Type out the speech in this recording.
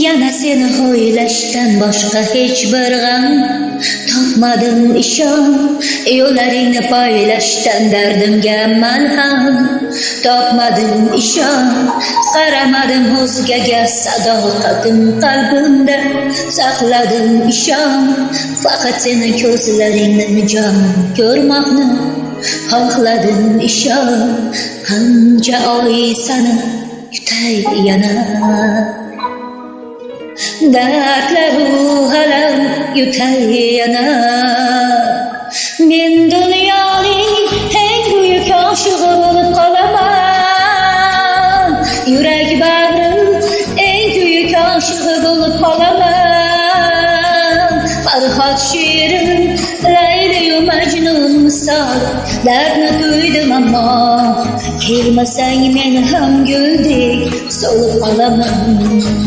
Yana seni o'ylashdan boshqa hech bir g'am topmadim ishon, yo'llaringni poylashdan dardimga malham topmadim ishon. Qaramadim o'zgaga, sadoqatim qalbimda saqladim ishon. Faqat seni ko'zlaringni jon ko'rmoqni xohladim ishon. Qancha oy sani yutay yana, dardlaru alam yutay yana. Men dunyoning eng buyuk oshig'i bo'lib qolaman, yurak bag'rim eng buyuk oshig'i bo'lib qolaman. Farhod she'rim Layliyu Majnun misol dardni tuydim, ammo kelmasang men ham guldek so'lib qolaman.